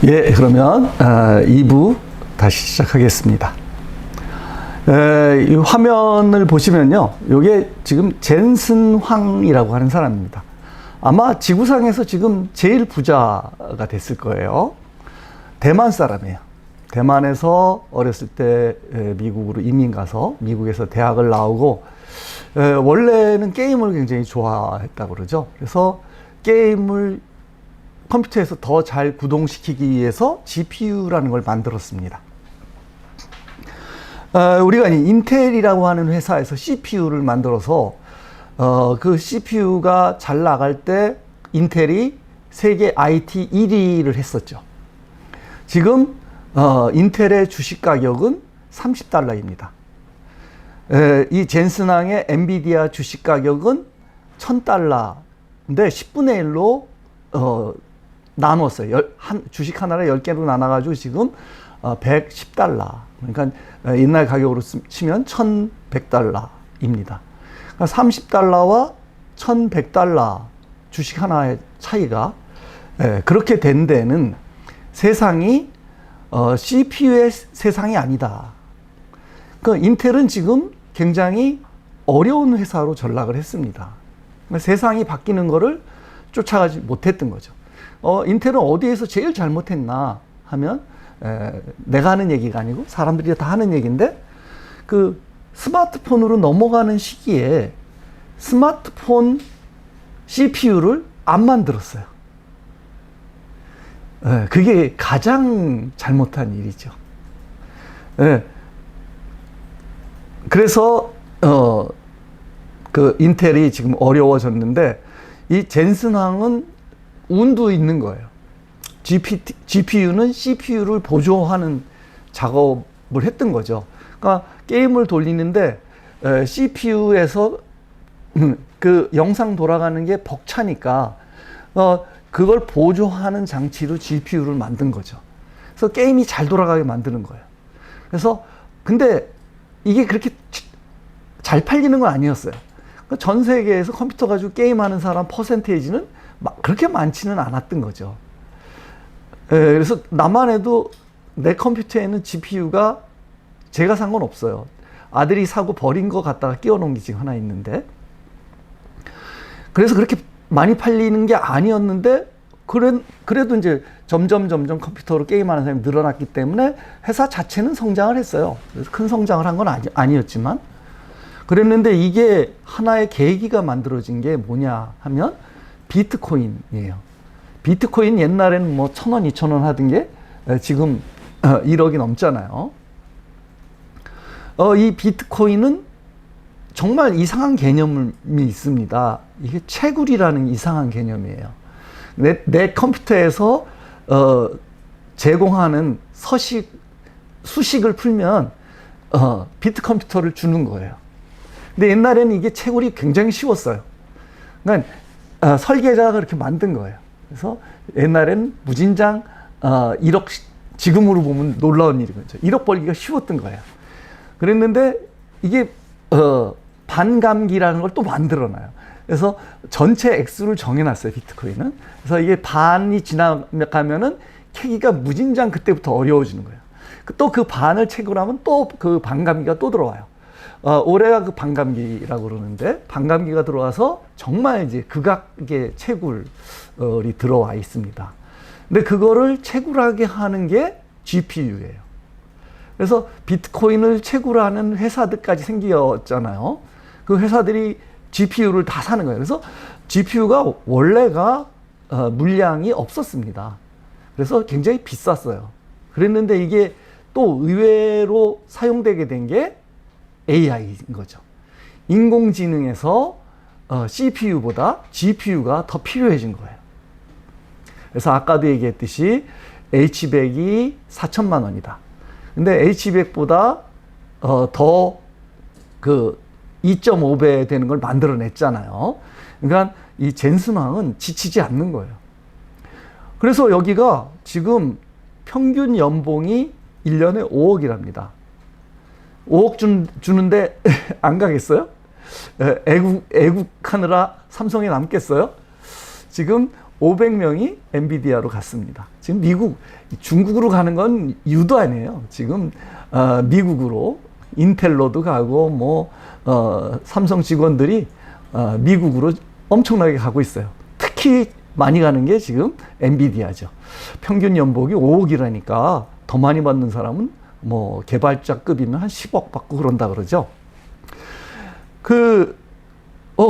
예, 그러면 2부 다시 시작하겠습니다. 이 화면을 보시면요, 이게 지금 젠슨 황이라고 하는 사람입니다. 아마 지구상에서 지금 제일 부자가 됐을 거예요. 대만 사람이에요. 대만에서 어렸을 때 미국으로 이민 가서 미국에서 대학을 나오고, 원래는 게임을 굉장히 좋아했다고 그러죠. 그래서 게임을 컴퓨터에서 더 잘 구동시키기 위해서 GPU라는 걸 만들었습니다. 우리가 인텔이라고 하는 회사에서 CPU를 만들어서 그 CPU가 잘 나갈 때 인텔이 세계 IT 1위를 했었죠. 지금 인텔의 주식 가격은 $30입니다. 이 젠슨왕의 엔비디아 주식 가격은 $1000인데 10분의 1로 나눴어요. 주식 하나를 10개로 나눠가지고 지금 $110. 그러니까 옛날 가격으로 치면 $1100입니다. 그러니까 $30와 $1100 주식 하나의 차이가 그렇게 된 데는 세상이 CPU의 세상이 아니다. 그러니까 인텔은 지금 굉장히 어려운 회사로 전락을 했습니다. 그러니까 세상이 바뀌는 거를 쫓아가지 못했던 거죠. 인텔은 어디에서 제일 잘못했나 하면 내가 하는 얘기가 아니고 사람들이 다 하는 얘기인데, 그 스마트폰으로 넘어가는 시기에 스마트폰 CPU를 안 만들었어요. 그게 가장 잘못한 일이죠. 그래서 그 인텔이 지금 어려워졌는데, 이 젠슨 황은 운도 있는 거예요. GPU는 CPU를 보조하는 작업을 했던 거죠. 그러니까 게임을 돌리는데 CPU에서 그 영상 돌아가는 게 벅차니까 그걸 보조하는 장치로 GPU를 만든 거죠. 그래서 게임이 잘 돌아가게 만드는 거예요. 그래서 근데 이게 그렇게 잘 팔리는 건 아니었어요. 전 세계에서 컴퓨터 가지고 게임하는 사람 퍼센테이지는 그렇게 많지는 않았던 거죠. 그래서 나만 해도 내 컴퓨터에는 GPU가 제가 산 건 없어요. 아들이 사고 버린 거 갖다가 끼워 놓은 게 지금 하나 있는데, 그래서 그렇게 많이 팔리는 게 아니었는데, 그래도 이제 점점 컴퓨터로 게임하는 사람이 늘어났기 때문에 회사 자체는 성장을 했어요. 그래서 큰 성장을 한 건 아니었지만, 그랬는데 이게 하나의 계기가 만들어진 게 뭐냐 하면 비트코인이에요. 비트코인 옛날에는 뭐 1000원, 2000원 하던 게 지금 1억이 넘잖아요. 이 비트코인은 정말 이상한 개념이 있습니다. 이게 채굴이라는 이상한 개념이에요. 내 컴퓨터에서 제공하는 수식을 풀면 비트 컴퓨터를 주는 거예요. 근데 옛날에는 이게 채굴이 굉장히 쉬웠어요. 그러니까 설계자가 그렇게 만든 거예요. 그래서 옛날에는 무진장 1억, 지금으로 보면 놀라운 일이죠. 1억 벌기가 쉬웠던 거예요. 그랬는데 이게 반감기라는 걸 또 만들어놔요. 그래서 전체 액수를 정해놨어요, 비트코인은. 그래서 이게 반이 지나가면은 캐기가 무진장 그때부터 어려워지는 거예요. 또 그 반을 채굴하면 또 그 반감기가 또 들어와요. 올해가 그 반감기라고 그러는데, 반감기가 들어와서 정말 이제 극악의 채굴이 들어와 있습니다. 근데 그거를 채굴하게 하는 게 GPU예요. 그래서 비트코인을 채굴하는 회사들까지 생겼잖아요. 그 회사들이 GPU를 다 사는 거예요. 그래서 GPU가 원래가 물량이 없었습니다. 그래서 굉장히 비쌌어요. 그랬는데 이게 또 의외로 사용되게 된 게 AI인 거죠. 인공지능에서 CPU보다 GPU가 더 필요해진 거예요. 그래서 아까도 얘기했듯이 H100이 4천만 원이다. 근데 H100보다 더 그 2.5배 되는 걸 만들어냈잖아요. 그러니까 이 젠슨왕은 지치지 않는 거예요. 그래서 여기가 지금 평균 연봉이 1년에 5억이랍니다. 5억 주는데 안 가겠어요? 애국하느라 삼성에 남겠어요? 지금 500명이 엔비디아로 갔습니다. 지금 중국으로 가는 건 유도 아니에요. 지금 미국으로 인텔로도 가고 삼성 직원들이 미국으로 엄청나게 가고 있어요. 특히 많이 가는 게 지금 엔비디아죠. 평균 연봉이 5억이라니까 더 많이 받는 사람은 개발자급이면 한 10억 받고 그런다 그러죠.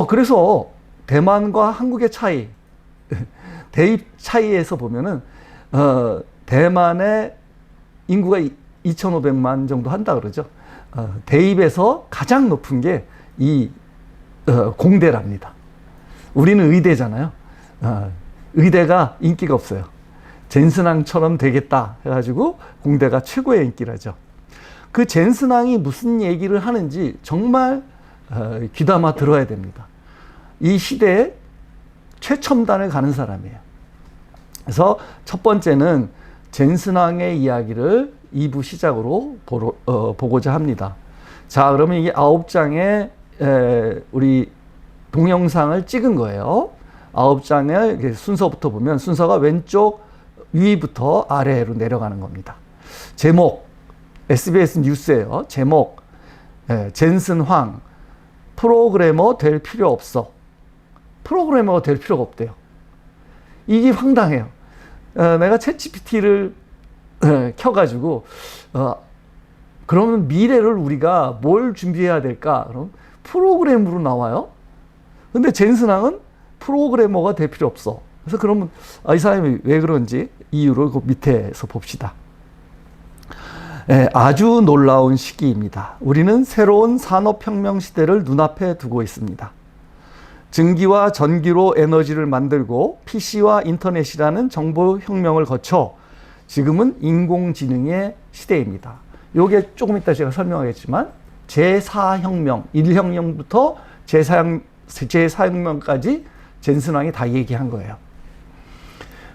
그래서 대만과 한국의 차이, 대입 차이에서 보면은, 대만의 인구가 2,500만 정도 한다 그러죠. 대입에서 가장 높은 게 공대랍니다. 우리는 의대잖아요. 의대가 인기가 없어요. 젠슨항처럼 되겠다 해가지고 공대가 최고의 인기라죠. 그 젠슨항이 무슨 얘기를 하는지 정말 귀담아 들어야 됩니다. 이 시대에 최첨단을 가는 사람이에요. 그래서 첫 번째는 젠슨항의 이야기를 2부 시작으로 보고자 합니다. 자, 그러면 이게 9장의 우리 동영상을 찍은 거예요. 9장의 순서부터 보면 순서가 왼쪽 위부터 아래로 내려가는 겁니다. 제목, SBS 뉴스예요. 제목, 젠슨 황, 프로그래머 될 필요 없어. 프로그래머가 될 필요가 없대요. 이게 황당해요. 내가 챗GPT를 켜가지고 그러면 미래를 우리가 뭘 준비해야 될까? 그럼 프로그램으로 나와요. 근데 젠슨 황은 프로그래머가 될 필요 없어. 그래서 그러면 이 사람이 왜 그런지 이유를 그 밑에서 봅시다. 아주 놀라운 시기입니다. 우리는 새로운 산업혁명 시대를 눈앞에 두고 있습니다. 증기와 전기로 에너지를 만들고 PC와 인터넷이라는 정보혁명을 거쳐 지금은 인공지능의 시대입니다. 요게 조금 이따 제가 설명하겠지만 제4혁명, 1혁명부터 제4혁명까지 젠슨 황이 다 얘기한 거예요.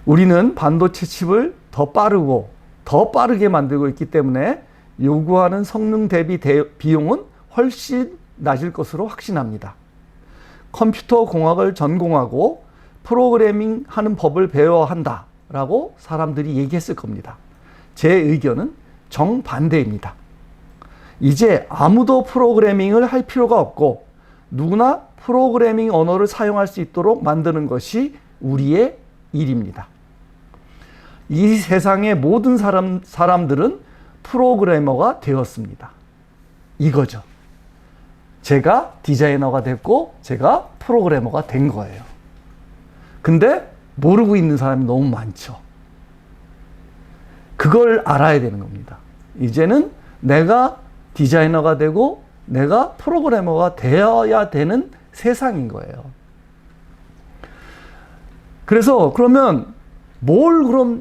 우리는 반도체 칩을 더 빠르고 더 빠르게 만들고 있기 때문에 요구하는 성능 대비 비용은 훨씬 낮을 것으로 확신합니다. 컴퓨터 공학을 전공하고 프로그래밍 하는 법을 배워야 한다라고 사람들이 얘기했을 겁니다. 제 의견은 정반대입니다. 이제 아무도 프로그래밍을 할 필요가 없고 누구나 프로그래밍 언어를 사용할 수 있도록 만드는 것이 우리의 일입니다. 이 세상의 모든 사람들은 프로그래머가 되었습니다. 이거죠. 제가 디자이너가 됐고 제가 프로그래머가 된 거예요. 근데 모르고 있는 사람이 너무 많죠. 그걸 알아야 되는 겁니다. 이제는 내가 디자이너가 되고 내가 프로그래머가 되어야 되는 세상인 거예요. 그래서 그러면 그럼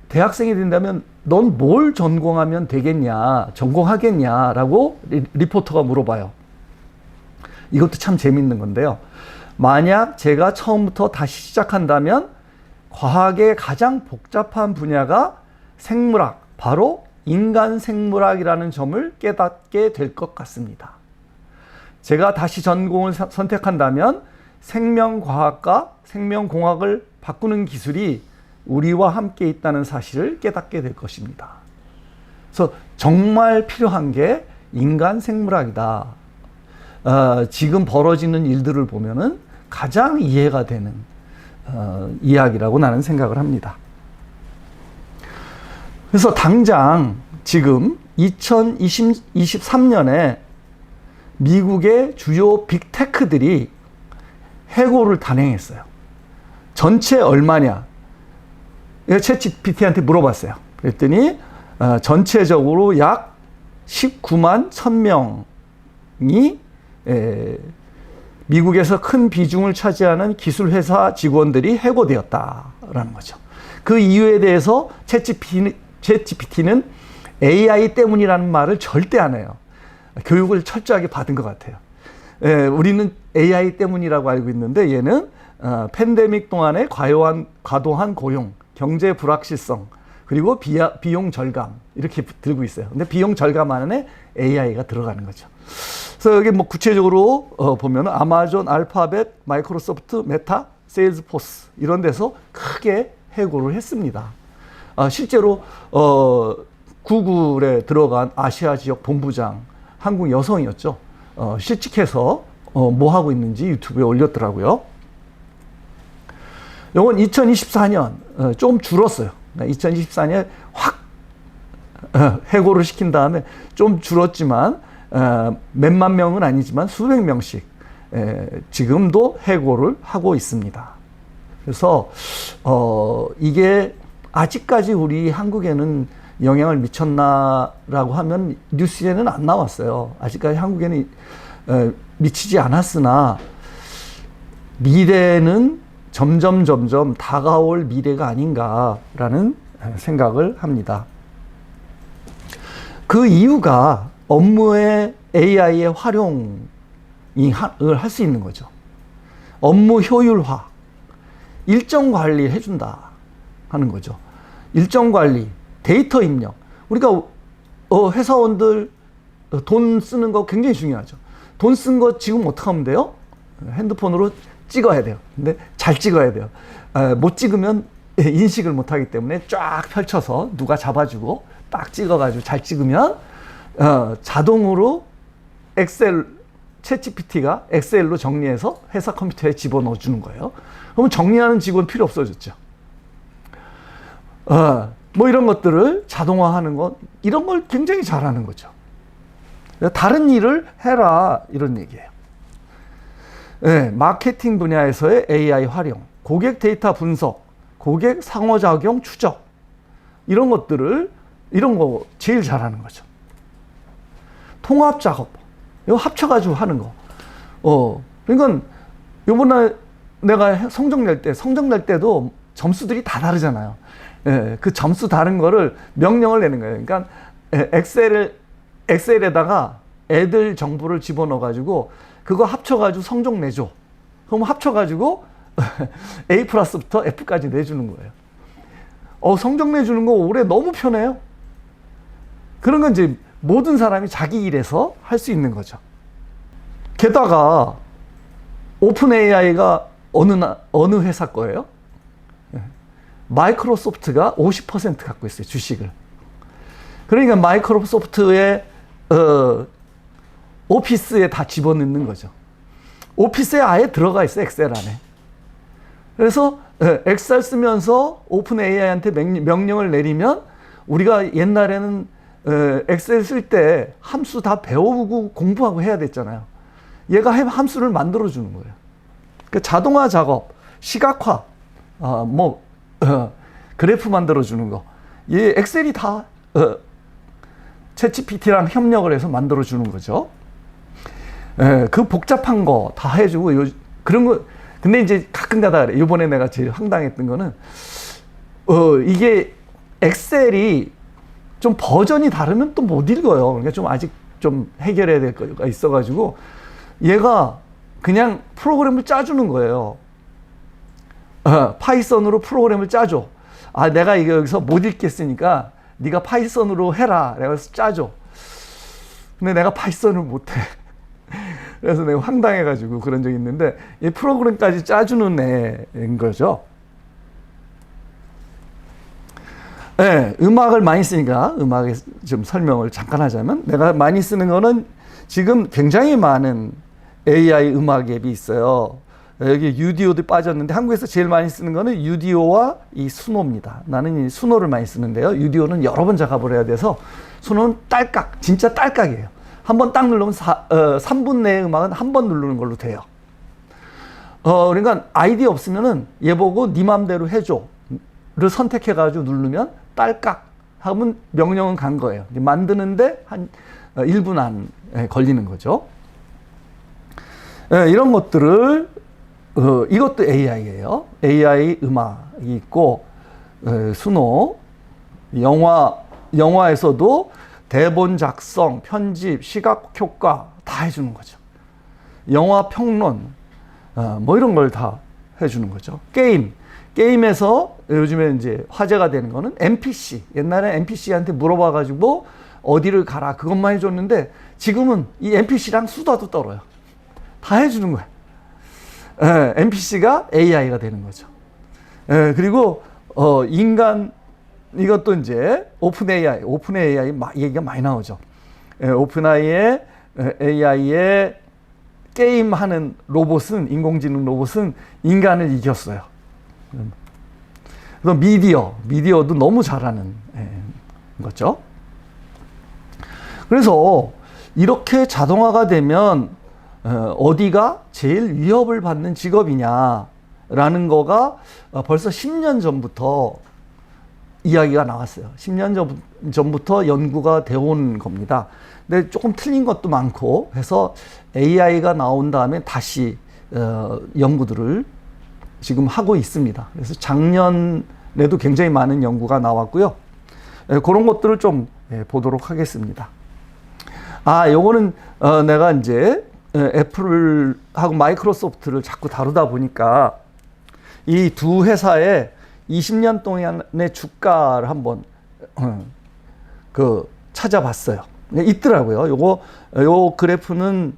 대학생이 된다면 넌 뭘 전공하면 되겠냐, 전공하겠냐라고 리포터가 물어봐요. 이것도 참 재밌는 건데요. 만약 제가 처음부터 다시 시작한다면 과학의 가장 복잡한 분야가 생물학, 바로 인간 생물학이라는 점을 깨닫게 될 것 같습니다. 제가 다시 전공을 선택한다면 생명과학과 생명공학을 바꾸는 기술이 우리와 함께 있다는 사실을 깨닫게 될 것입니다. 그래서 정말 필요한 게 인간 생물학이다. 지금 벌어지는 일들을 보면은 가장 이해가 되는 이야기라고 나는 생각을 합니다. 그래서 당장 지금 2023년에 미국의 주요 빅테크들이 해고를 단행했어요. 전체 얼마냐? 챗GPT한테 물어봤어요. 그랬더니 전체적으로 약 19만 1000명이 미국에서 큰 비중을 차지하는 기술회사 직원들이 해고되었다라는 거죠. 그 이유에 대해서 챗GPT는 AI 때문이라는 말을 절대 안 해요. 교육을 철저하게 받은 것 같아요. 우리는 AI 때문이라고 알고 있는데 얘는 팬데믹 동안에 과도한 고용, 경제 불확실성, 그리고 비용 절감 이렇게 들고 있어요. 근데 비용 절감 안에 AI가 들어가는 거죠. 그래서 여기 뭐 구체적으로 보면은 아마존, 알파벳, 마이크로소프트, 메타, 세일즈포스 이런 데서 크게 해고를 했습니다. 실제로 구글에 들어간 아시아 지역 본부장 한국 여성이었죠. 실직해서 뭐 하고 있는지 유튜브에 올렸더라고요. 이건 2024년 좀 줄었어요. 2024년 확 해고를 시킨 다음에 좀 줄었지만 몇만 명은 아니지만 수백 명씩 지금도 해고를 하고 있습니다. 그래서 이게 아직까지 우리 한국에는 영향을 미쳤나라고 하면 뉴스에는 안 나왔어요. 아직까지 한국에는 미치지 않았으나 미래는 점점 다가올 미래가 아닌가라는 생각을 합니다. 그 이유가 업무에 AI의 활용을 할 수 있는 거죠. 업무 효율화, 일정 관리 해준다 하는 거죠. 일정 관리, 데이터 입력. 우리가 회사원들 돈 쓰는 거 굉장히 중요하죠. 돈 쓴 거 지금 어떻게 하면 돼요? 핸드폰으로 찍어야 돼요. 근데 잘 찍어야 돼요. 못 찍으면 인식을 못 하기 때문에 쫙 펼쳐서 누가 잡아주고 딱 찍어가지고 잘 찍으면 자동으로 엑셀, 챗GPT가 엑셀로 정리해서 회사 컴퓨터에 집어넣어 주는 거예요. 그러면 정리하는 직원 필요 없어졌죠. 뭐 이런 것들을 자동화하는 것, 이런 걸 굉장히 잘하는 거죠. 다른 일을 해라 이런 얘기예요. 네, 마케팅 분야에서의 AI 활용, 고객 데이터 분석, 고객 상호작용 추적 이런 거 제일 잘하는 거죠. 통합 작업 이거 합쳐가지고 하는 거. 그러니까 요번에 내가 성적 낼 때도 점수들이 다 다르잖아요. 예, 그 점수 다른 거를 명령을 내는 거예요. 그러니까 엑셀에다가 애들 정보를 집어넣어가지고 그거 합쳐가지고 성적 내줘. 그럼 합쳐가지고 A 플러스부터 F까지 내주는 거예요. 성적 내주는 거 올해 너무 편해요. 그런 건 이제 모든 사람이 자기 일에서 할 수 있는 거죠. 게다가 오픈 AI가 어느 회사 거예요? 마이크로소프트가 50% 갖고 있어요, 주식을. 그러니까 마이크로소프트의 오피스에 다 집어넣는 거죠. 오피스에 아예 들어가 있어요, 엑셀 안에. 그래서 엑셀 쓰면서 오픈 AI한테 명령을 내리면 우리가 옛날에는 엑셀 쓸 때 함수 다 배우고 공부하고 해야 됐잖아요. 얘가 함수를 만들어주는 거예요. 그 자동화 작업, 시각화, 그래프 만들어주는 거. 얘 엑셀이 다 챗GPT랑 협력을 해서 만들어주는 거죠. 그 복잡한 거 다 해주고 그런 거. 근데 이제 가끔가다 그래. 이번에 내가 제일 황당했던 거는 이게 엑셀이 좀 버전이 다르면 또 못 읽어요. 그러니까 좀 아직 좀 해결해야 될 거가 있어가지고 얘가 그냥 프로그램을 짜주는 거예요. 파이썬으로 프로그램을 짜줘. 내가 이거 여기서 못 읽겠으니까 네가 파이썬으로 해라. 내가 짜줘. 근데 내가 파이썬을 못해. 그래서 내가 황당해가지고 그런 적이 있는데 이 프로그램까지 짜주는 애인 거죠. 네, 음악을 많이 쓰니까 음악에 좀 설명을 잠깐 하자면 내가 많이 쓰는 거는 지금 굉장히 많은 AI 음악 앱이 있어요. 여기 유디오도 빠졌는데 한국에서 제일 많이 쓰는 거는 유디오와 이 수노입니다. 나는 이 수노를 많이 쓰는데요. 유디오는 여러 번 작업을 해야 돼서 수노는 딸깍, 진짜 딸깍이에요. 한번 딱 누르면 3분 내의 음악은 한 번 누르는 걸로 돼요. 그러니까 아이디어 없으면은 얘 보고 네 맘대로 해줘를 선택해가지고 누르면 딸깍 하면 명령은 간 거예요. 만드는데 한 1분 안에 걸리는 거죠. 이런 것들을 이것도 AI예요. AI 음악이 있고 수노, 영화에서도 대본 작성, 편집, 시각 효과 다 해주는 거죠. 영화 평론, 뭐 이런 걸 다 해주는 거죠. 게임에서 요즘에 이제 화제가 되는 거는 NPC. 옛날에 NPC한테 물어봐가지고 어디를 가라 그것만 해줬는데 지금은 이 NPC랑 수다도 떨어요. 다 해주는 거야. NPC가 AI가 되는 거죠. 그리고 인간, 이것도 이제 오픈 AI 얘기가 많이 나오죠. 오픈 AI의 게임하는 로봇은, 인공지능 로봇은 인간을 이겼어요. 그래서 미디어도 너무 잘하는 거죠. 그래서 이렇게 자동화가 되면 어디가 제일 위협을 받는 직업이냐라는 거가 벌써 10년 전부터 이야기가 나왔어요. 10년 전부터 연구가 되어 온 겁니다. 근데 조금 틀린 것도 많고 해서 AI가 나온 다음에 다시 연구들을 지금 하고 있습니다. 그래서 작년에도 굉장히 많은 연구가 나왔고요. 그런 것들을 좀 보도록 하겠습니다. 요거는 내가 이제 애플하고 마이크로소프트를 자꾸 다루다 보니까 이 두 회사의 20년 동안의 주가를 한번 찾아봤어요. 있더라고요. 요 그래프는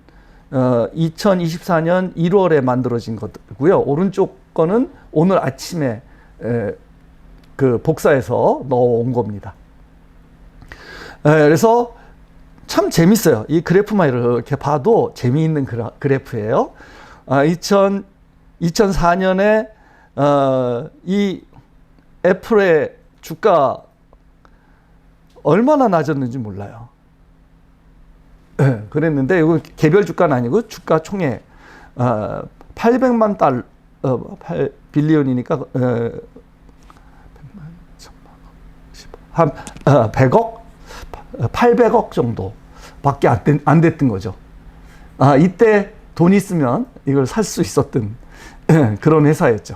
2024년 1월에 만들어진 거고요. 오른쪽 거는 오늘 아침에 복사해서 넣어온 겁니다. 그래서 참 재밌어요. 이 그래프만 이렇게 봐도 재미있는 그래프예요. 2004년에 이 애플의 주가 얼마나 낮았는지 몰라요. 그랬는데 이거 개별 주가는 아니고 주가 총액 800만 달러, 8빌리언이니까 한 100억? 800억 정도밖에 안 됐던 거죠. 이때 돈 있으면 이걸 살 수 있었던 그런 회사였죠.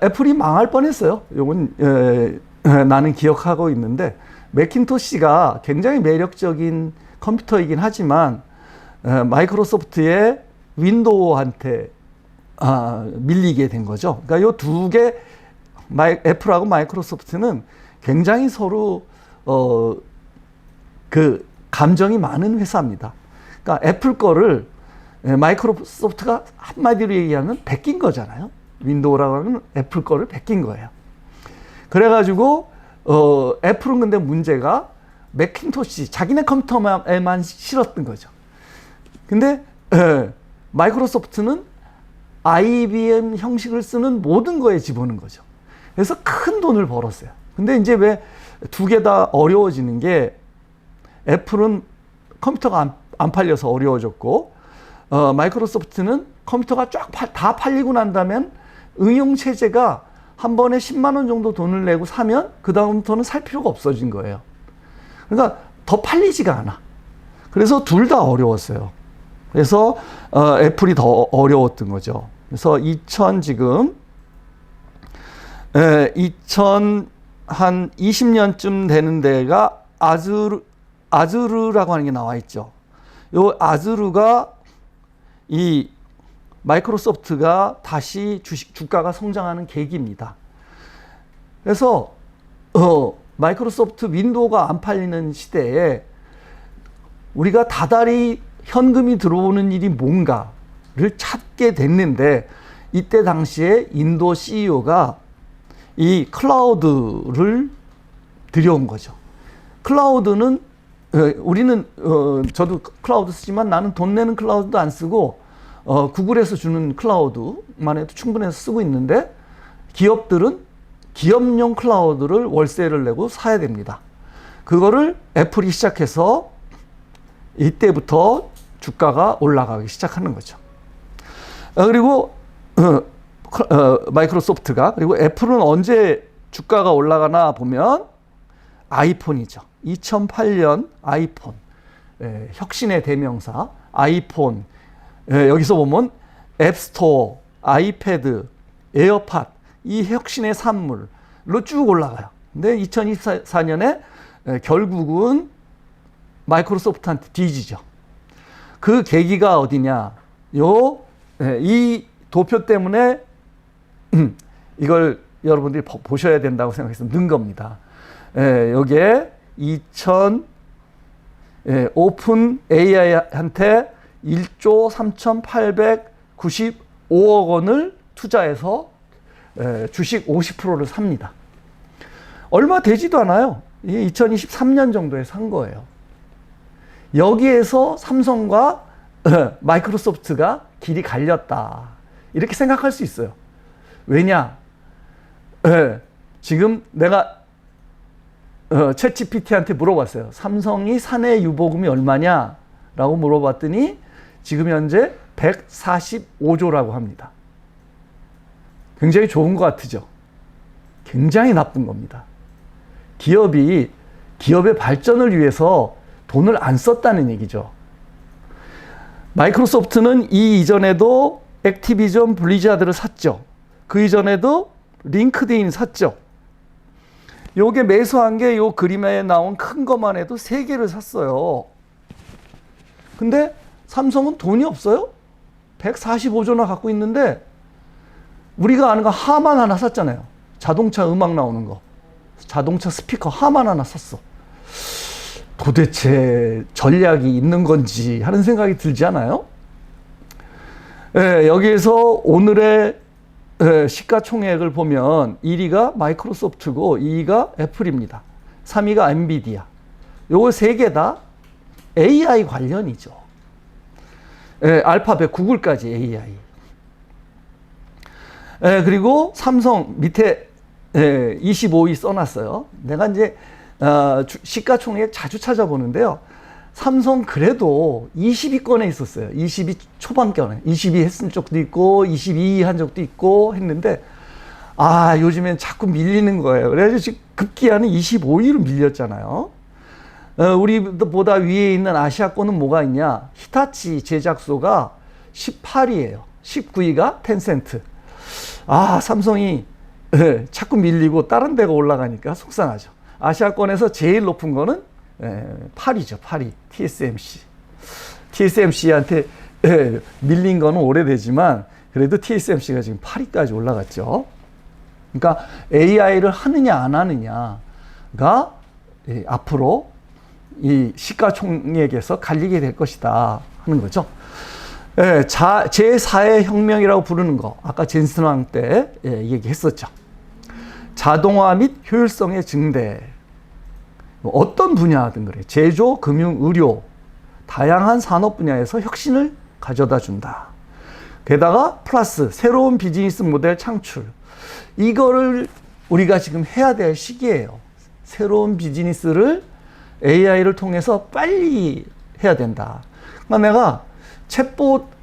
애플이 망할 뻔했어요. 이건 나는 기억하고 있는데, 매킨토시가 굉장히 매력적인 컴퓨터이긴 하지만 마이크로소프트의 윈도우한테 밀리게 된 거죠. 그러니까 이 두 개, 애플하고 마이크로소프트는 굉장히 서로 감정이 많은 회사입니다. 그러니까 애플 거를 마이크로소프트가 한마디로 얘기하면 베낀 거잖아요. 윈도우라고 하면 애플 거를 베낀 거예요. 그래가지고 애플은 근데 문제가 매킨토시 자기네 컴퓨터에만 실었던 거죠. 근데 마이크로소프트는 IBM 형식을 쓰는 모든 거에 집어넣은 거죠. 그래서 큰 돈을 벌었어요. 근데 이제 왜 두 개 다 어려워지는 게, 애플은 컴퓨터가 안 팔려서 어려워졌고, 마이크로소프트는 컴퓨터가 쫙 다 팔리고 난 다음엔 응용 체제가 한 번에 10만 원 정도 돈을 내고 사면 그 다음부터는 살 필요가 없어진 거예요. 그러니까 더 팔리지가 않아. 그래서 둘 다 어려웠어요. 그래서 애플이 더 어려웠던 거죠. 그래서 지금 2020년쯤 되는 데가 아즈르라고 하는 게 나와 있죠. 요 아즈르가 이 마이크로소프트가 다시 주가가 성장하는 계기입니다. 그래서 마이크로소프트 윈도우가 안 팔리는 시대에 우리가 다달이 현금이 들어오는 일이 뭔가를 찾게 됐는데, 이때 당시에 인도 CEO가 이 클라우드를 들여온 거죠. 클라우드는 우리는 저도 클라우드 쓰지만 나는 돈 내는 클라우드도 안 쓰고 구글에서 주는 클라우드만 해도 충분해서 쓰고 있는데, 기업들은 기업용 클라우드를 월세를 내고 사야 됩니다. 그거를 애플이 시작해서 이때부터 주가가 올라가기 시작하는 거죠. 그리고 마이크로소프트가, 그리고 애플은 언제 주가가 올라가나 보면 아이폰이죠. 2008년 아이폰, 혁신의 대명사 아이폰, 여기서 보면 앱스토어, 아이패드, 에어팟, 이 혁신의 산물로 쭉 올라가요. 근데 2024년에 결국은 마이크로소프트한테 뒤지죠. 그 계기가 어디냐? 이 도표 때문에 이걸 여러분들이 보셔야 된다고 생각해서 넣은 겁니다. 여기에 오픈 AI한테 1조 3,895억 원을 투자해서 주식 50%를 삽니다. 얼마 되지도 않아요. 2023년 정도에 산 거예요. 여기에서 삼성과 마이크로소프트가 길이 갈렸다. 이렇게 생각할 수 있어요. 왜냐? 지금 내가 챗GPT한테 물어봤어요. 삼성이 사내 유보금이 얼마냐? 라고 물어봤더니 지금 현재 145조라고 합니다. 굉장히 좋은 것 같으죠? 굉장히 나쁜 겁니다. 기업의 발전을 위해서 돈을 안 썼다는 얘기죠. 마이크로소프트는 이 이전에도 액티비전 블리자드를 샀죠. 그 이전에도 링크드인 샀죠. 요게 매수한 게 요 그림에 나온 큰 것만 해도 3개를 샀어요. 근데 삼성은 돈이 없어요? 145조나 갖고 있는데 우리가 아는 거 하만 하나 샀잖아요. 자동차 음악 나오는 거. 자동차 스피커 하만 하나 샀어. 도대체 전략이 있는 건지 하는 생각이 들지 않아요? 여기에서 오늘의 시가총액을 보면 1위가 마이크로소프트고 2위가 애플입니다. 3위가 엔비디아. 요거 3개 다 AI 관련이죠. 알파벳, 구글까지 AI. 그리고 삼성 밑에 25위 써놨어요. 내가 이제 시가총액 자주 찾아보는데요. 삼성 그래도 20위권에 있었어요. 20위 초반권에. 20위 했은 적도 있고 22위 한 적도 있고 했는데 요즘엔 자꾸 밀리는 거예요. 그래서 지금 급기야는 25위로 밀렸잖아요. 우리보다 위에 있는 아시아권은 뭐가 있냐? 히타치 제작소가 18위예요. 19위가 텐센트. 삼성이 자꾸 밀리고 다른 데가 올라가니까 속상하죠. 아시아권에서 제일 높은 거는 8위죠. 8위. TSMC. TSMC한테 밀린 거는 오래되지만 그래도 TSMC가 지금 8위까지 올라갔죠. 그러니까 AI를 하느냐 안 하느냐가 앞으로 이 시가총액에서 갈리게 될 것이다 하는 거죠. 제4의 혁명이라고 부르는 거 아까 젠슨왕 때 얘기했었죠. 자동화 및 효율성의 증대. 어떤 분야든 그래. 제조, 금융, 의료 다양한 산업 분야에서 혁신을 가져다 준다. 게다가 플러스 새로운 비즈니스 모델 창출. 이거를 우리가 지금 해야 될 시기예요. 새로운 비즈니스를 AI를 통해서 빨리 해야 된다. 그러니까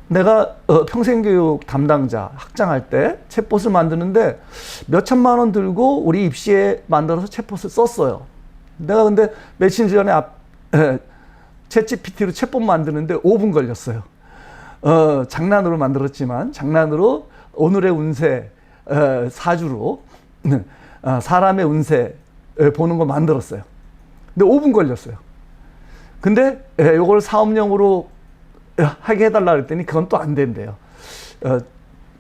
내가 평생교육 담당자 학장할 때 챗봇을 만드는데 몇 천만 원 들고 우리 입시에 만들어서 챗봇을 썼어요. 내가 근데 며칠 전에 챗GPT로 챗봇 만드는데 5분 걸렸어요. 장난으로 만들었지만 장난으로 오늘의 운세 사주로 사람의 운세 보는 거 만들었어요. 근데 5분 걸렸어요. 근데 이걸 사업용으로 하게 해달라 그랬더니 그건 또 안 된대요.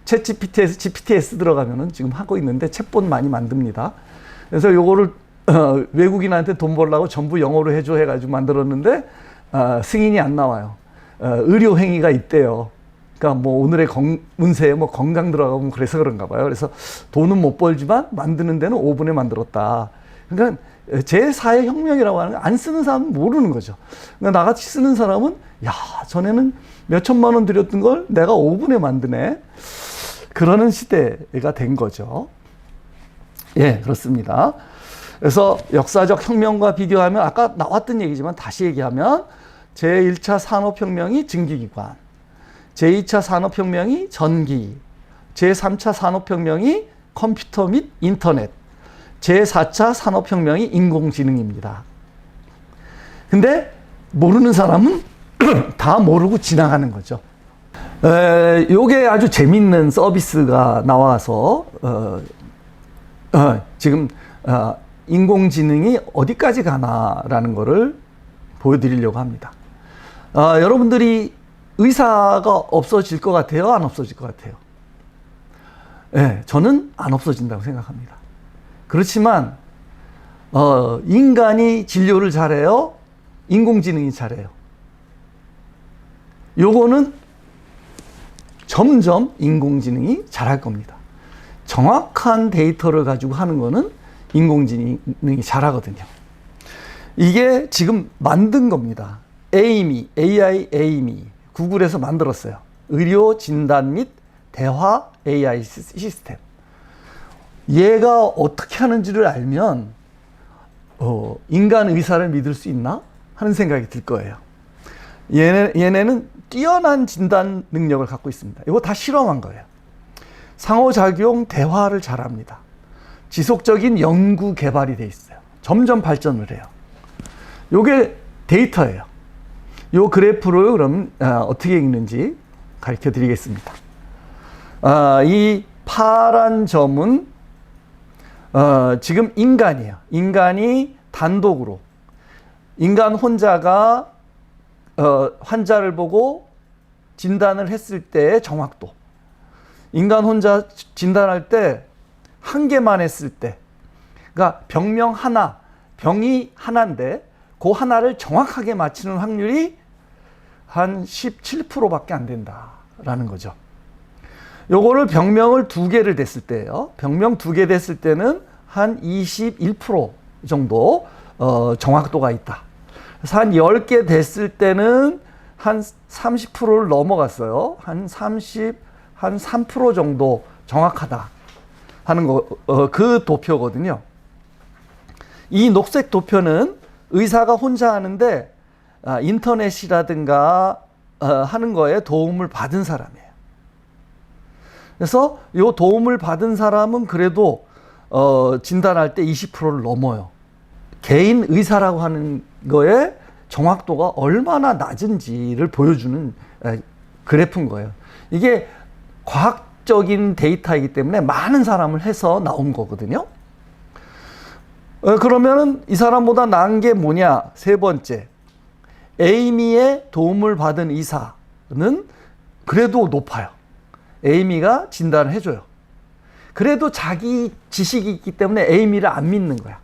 챗GPT에서 GPTS 들어가면은 지금 하고 있는데 챗봇 많이 만듭니다. 그래서 요거를 외국인한테 돈 벌라고 전부 영어로 해줘 해가지고 만들었는데 승인이 안 나와요. 의료 행위가 있대요. 그러니까 뭐 오늘의 운세에 뭐 건강 들어가면 그래서 그런가 봐요. 그래서 돈은 못 벌지만 만드는 데는 5분에 만들었다. 그러니까 제4의 혁명이라고 하는 거 안 쓰는 사람은 모르는 거죠. 그러니까 나같이 쓰는 사람은 전에는 몇 천만 원 들였던 걸 내가 5분에 만드네. 그러는 시대가 된 거죠. 그렇습니다. 그래서 역사적 혁명과 비교하면 아까 나왔던 얘기지만 다시 얘기하면 제1차 산업혁명이 증기기관, 제2차 산업혁명이 전기, 제3차 산업혁명이 컴퓨터 및 인터넷, 제4차 산업혁명이 인공지능입니다. 근데 모르는 사람은 다 모르고 지나가는 거죠. 요게 아주 재밌는 서비스가 나와서 지금 인공지능이 어디까지 가나라는 거를 보여드리려고 합니다. 여러분들이 의사가 없어질 것 같아요? 안 없어질 것 같아요? 저는 안 없어진다고 생각합니다. 그렇지만 인간이 진료를 잘해요? 인공지능이 잘해요. 요거는 점점 인공지능이 잘할 겁니다. 정확한 데이터를 가지고 하는 거는 인공지능이 잘하거든요. 이게 지금 만든 겁니다. AI 에이미 구글에서 만들었어요. 의료 진단 및 대화 AI 시스템. 얘가 어떻게 하는지를 알면 인간 의사를 믿을 수 있나 하는 생각이 들 거예요. 얘네는 뛰어난 진단 능력을 갖고 있습니다. 이거 다 실험한 거예요. 상호작용 대화를 잘합니다. 지속적인 연구 개발이 돼 있어요. 점점 발전을 해요. 요게 데이터예요. 요 그래프를 그럼 어떻게 읽는지 가르쳐 드리겠습니다. 이 파란 점은 지금 인간이에요. 인간이 단독으로 인간 혼자가 환자를 보고 진단을 했을 때의 정확도, 인간 혼자 진단할 때 한 개만 했을 때, 그러니까 병명 하나, 병이 하나인데 그 하나를 정확하게 맞히는 확률이 한 17%밖에 안 된다라는 거죠. 요거를 병명을 2개를 댔을 때예요. 병명 2개 됐을 때는 한 21% 정도 정확도가 있다. 그래서 한 10개 됐을 때는 한 30%를 넘어갔어요. 한 3% 정도 정확하다 하는 거, 그 도표거든요. 이 녹색 도표는 의사가 혼자 하는데 인터넷이라든가 하는 거에 도움을 받은 사람이에요. 그래서 이 도움을 받은 사람은 그래도 진단할 때 20%를 넘어요. 개인 의사라고 하는 거에 정확도가 얼마나 낮은지를 보여주는 그래프인 거예요. 이게 과학적인 데이터이기 때문에 많은 사람을 해서 나온 거거든요. 그러면은 이 사람보다 나은 게 뭐냐? 세 번째, 에이미의 도움을 받은 의사는 그래도 높아요. 에이미가 진단을 해줘요. 그래도 자기 지식이 있기 때문에 에이미를 안 믿는 거야.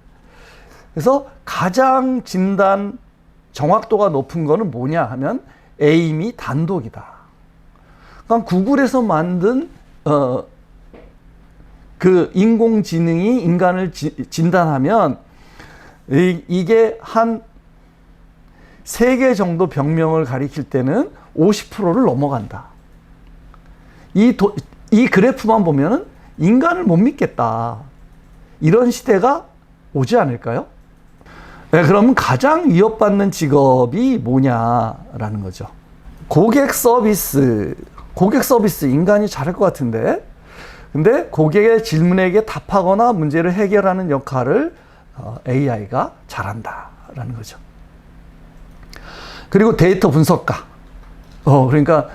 그래서 가장 진단 정확도가 높은 거는 뭐냐 하면 에이미 단독이다. 그러니까 구글에서 만든 그 인공지능이 인간을 진단하면 이게 한 3개 정도 병명을 가리킬 때는 50%를 넘어간다. 이 그래프만 보면은 인간을 못 믿겠다. 이런 시대가 오지 않을까요? 네, 그러면 가장 위협받는 직업이 뭐냐라는 거죠. 고객 서비스 인간이 잘할 것 같은데, 근데 고객의 질문에게 답하거나 문제를 해결하는 역할을 AI가 잘한다라는 거죠. 그리고 데이터 분석가, 그러니까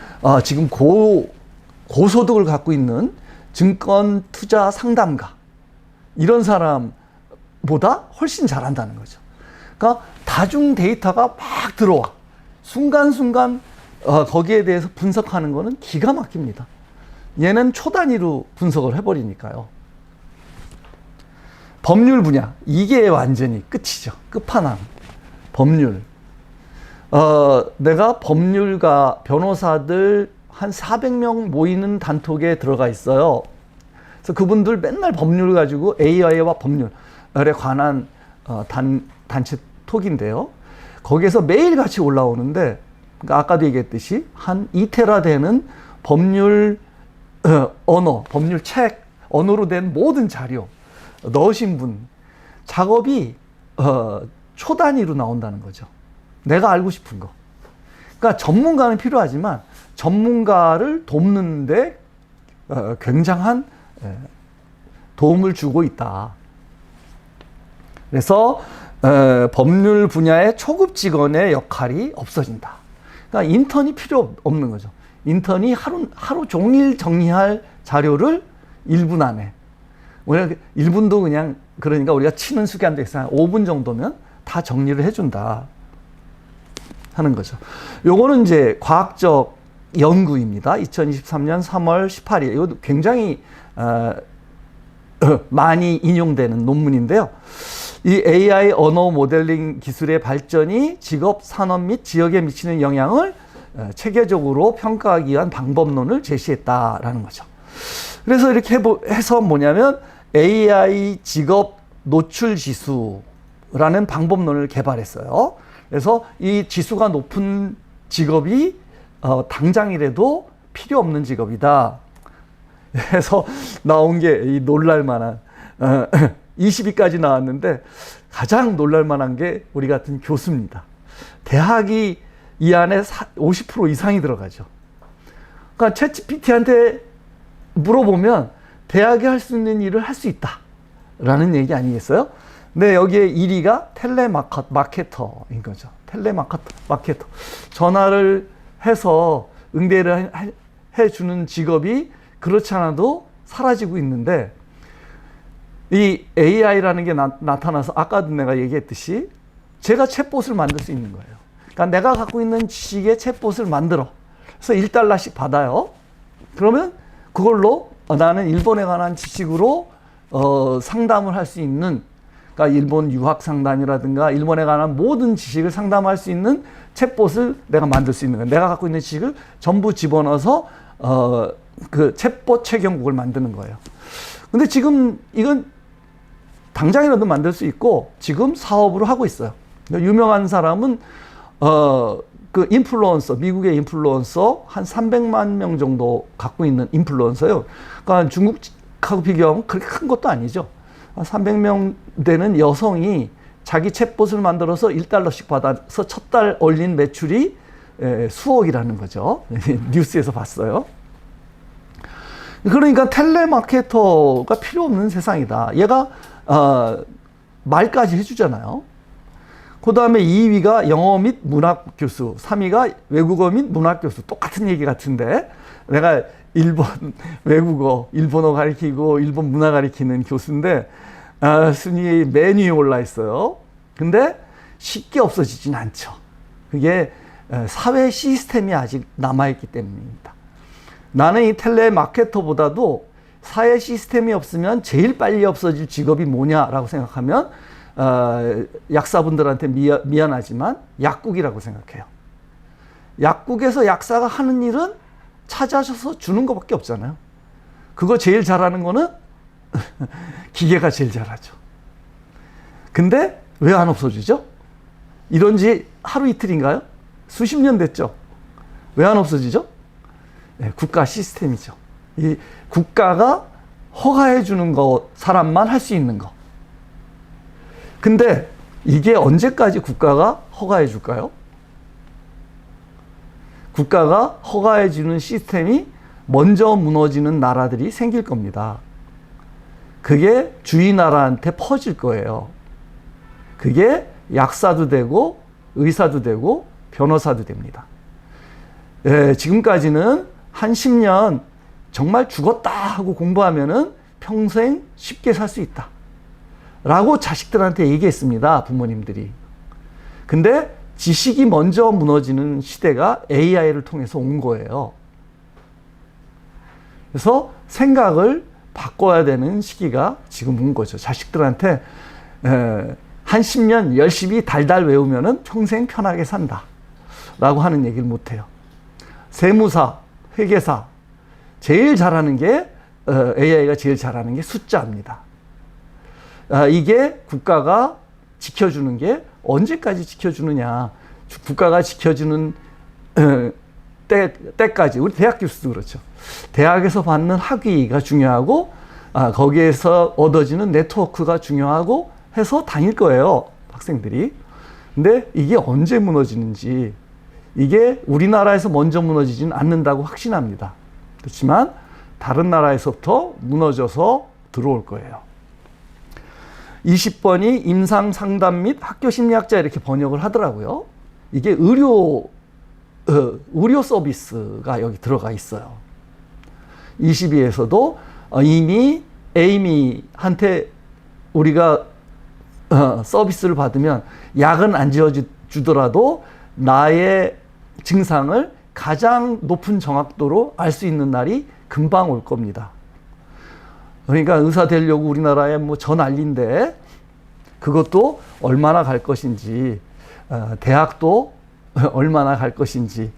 지금 고소득을 갖고 있는 증권 투자 상담가, 이런 사람보다 훨씬 잘한다는 거죠. 그러니까 다중 데이터가 막 들어와. 순간순간 거기에 대해서 분석하는 거는 기가 막힙니다. 얘는 초 단위로 분석을 해버리니까요. 법률 분야, 이게 완전히 끝이죠. 끝판왕. 법률. 내가 법률가, 변호사들 한 400명 모이는 단톡에 들어가 있어요. 그래서 그분들 맨날 법률 가지고 AI와 법률에 관한 단체 톡인데요. 거기에서 매일 같이 올라오는데, 그러니까 아까도 얘기했듯이 한 2테라 되는 법률 언어, 법률 책, 언어로 된 모든 자료 넣으신 분, 작업이 초 단위로 나온다는 거죠. 내가 알고 싶은 거. 그러니까 전문가는 필요하지만 전문가를 돕는데 굉장한 도움을 주고 있다. 그래서 법률 분야의 초급 직원의 역할이 없어진다. 그러니까 인턴이 필요 없는 거죠. 인턴이 하루 종일 정리할 자료를 1분 안에, 우리가 1분도 그냥, 그러니까 우리가 치는 시간도 있어요. 5분 정도면 다 정리를 해준다 하는 거죠. 요거는 이제 과학적 연구입니다. 2023년 3월 18일. 이거 굉장히 많이 인용되는 논문인데요. 이 AI 언어 모델링 기술의 발전이 직업, 산업 및 지역에 미치는 영향을 체계적으로 평가하기 위한 방법론을 제시했다라는 거죠. 그래서 이렇게 해서 뭐냐면 AI 직업 노출 지수라는 방법론을 개발했어요. 그래서 이 지수가 높은 직업이 당장이라도 필요 없는 직업이다. 그래서 나온 게 이 놀랄만한 20위까지 나왔는데 가장 놀랄만한 게 우리 같은 교수입니다. 대학이 이 안에 50% 이상이 들어가죠. 그러니까 챗GPT한테 물어보면 대학이 할 수 있는 일을 할 수 있다라는 얘기 아니겠어요? 근데 여기에 1위가 텔레마케터인 거죠. 텔레마케터. 전화를 해서 응대를 해주는 직업이 그렇지 않아도 사라지고 있는데 이 AI라는 게 나타나서 아까도 내가 얘기했듯이 제가 챗봇을 만들 수 있는 거예요. 그러니까 내가 갖고 있는 지식의 챗봇을 만들어. 그래서 $1씩 받아요. 그러면 그걸로 나는 일본에 관한 지식으로 상담을 할 수 있는, 그러니까 일본 유학 상담이라든가 일본에 관한 모든 지식을 상담할 수 있는 챗봇을 내가 만들 수 있는 거예요. 내가 갖고 있는 지식을 전부 집어넣어서 그 챗봇 최경국을 만드는 거예요. 근데 지금 이건 당장이라도 만들 수 있고 지금 사업으로 하고 있어요. 유명한 사람은 그 인플루언서, 미국의 인플루언서 한 300만 명 정도 갖고 있는 인플루언서요. 그러니까 중국하고 비교하면 그렇게 큰 것도 아니죠. 300명 되는 여성이 자기 챗봇을 만들어서 $1씩 받아서 첫 달 올린 매출이 수억이라는 거죠. 뉴스에서 봤어요. 그러니까 텔레마케터가 필요 없는 세상이다. 얘가 말까지 해주잖아요. 그 다음에 2위가 영어 및 문학 교수, 3위가 외국어 및 문학 교수. 똑같은 얘기 같은데 내가 일본 외국어, 일본어 가르치고 일본 문화 가르치는 교수인데 순위 맨 위에 올라 있어요. 근데 쉽게 없어지진 않죠. 그게 사회 시스템이 아직 남아있기 때문입니다. 나는 이 텔레마케터보다도 사회 시스템이 없으면 제일 빨리 없어질 직업이 뭐냐라고 생각하면 약사분들한테 미안하지만 약국이라고 생각해요. 약국에서 약사가 하는 일은 찾아서 주는 것밖에 없잖아요. 그거 제일 잘하는 거는 기계가 제일 잘하죠. 근데 왜 안 없어지죠? 이런 지 하루 이틀인가요? 수십 년 됐죠. 왜 안 없어지죠? 네, 국가 시스템이죠. 이 국가가 허가해 주는 거, 사람만 할 수 있는 거. 근데 이게 언제까지 국가가 허가해 줄까요? 국가가 허가해 주는 시스템이 먼저 무너지는 나라들이 생길 겁니다. 그게 주위 나라한테 퍼질 거예요. 그게 약사도 되고 의사도 되고 변호사도 됩니다. 지금까지는 한 10년 정말 죽었다 하고 공부하면은 평생 쉽게 살 수 있다 라고 자식들한테 얘기했습니다, 부모님들이. 근데 지식이 먼저 무너지는 시대가 AI를 통해서 온 거예요. 그래서 생각을 바꿔야 되는 시기가 지금 온 거죠. 자식들한테 한 10년 열심히 달달 외우면은 평생 편하게 산다 라고 하는 얘기를 못해요. 세무사, 회계사 제일 잘하는 게 AI가 제일 잘하는 게 숫자입니다. 이게 국가가 지켜주는 게 언제까지 지켜주느냐. 국가가 지켜주는 때까지. 우리 대학 교수도 그렇죠. 대학에서 받는 학위가 중요하고 거기에서 얻어지는 네트워크가 중요하고 해서 다닐 거예요, 학생들이. 근데 이게 언제 무너지는지, 이게 우리나라에서 먼저 무너지지는 않는다고 확신합니다. 그렇지만 다른 나라에서부터 무너져서 들어올 거예요. 20번이 임상 상담 및 학교 심리학자 이렇게 번역을 하더라고요. 이게 의료 서비스가 여기 들어가 있어요. 22에서도 이미 에이미한테 우리가 서비스를 받으면 약은 안 지어주더라도 나의 증상을 가장 높은 정확도로 알 수 있는 날이 금방 올 겁니다. 그러니까 의사 되려고 우리나라에 뭐 저 난리인데 그것도 얼마나 갈 것인지, 대학도 얼마나 갈 것인지,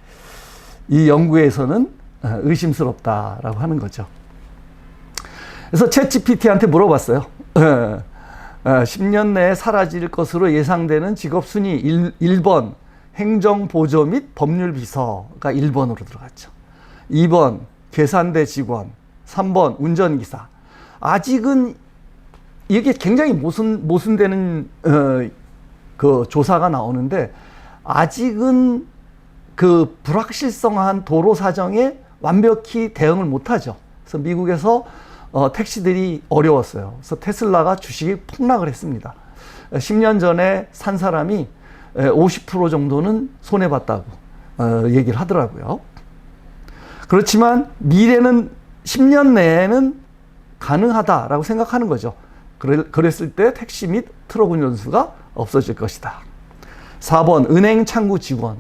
이 연구에서는 의심스럽다라고 하는 거죠. 그래서 챗GPT한테 물어봤어요. 10년 내에 사라질 것으로 예상되는 직업 순위 1번 행정보조 및 법률비서가 1번으로 들어갔죠. 2번 계산대 직원, 3번 운전기사. 아직은 이게 굉장히 모순되는 그 조사가 나오는데, 아직은 그 불확실성한 도로 사정에 완벽히 대응을 못하죠. 그래서 미국에서 택시들이 어려웠어요. 그래서 테슬라가 주식이 폭락을 했습니다. 10년 전에 산 사람이 50% 정도는 손해봤다고 얘기를 하더라고요. 그렇지만 미래는 10년 내에는 가능하다라고 생각하는 거죠. 그랬을 때 택시 및 트럭 운전수가 없어질 것이다. 4번 은행 창구 직원.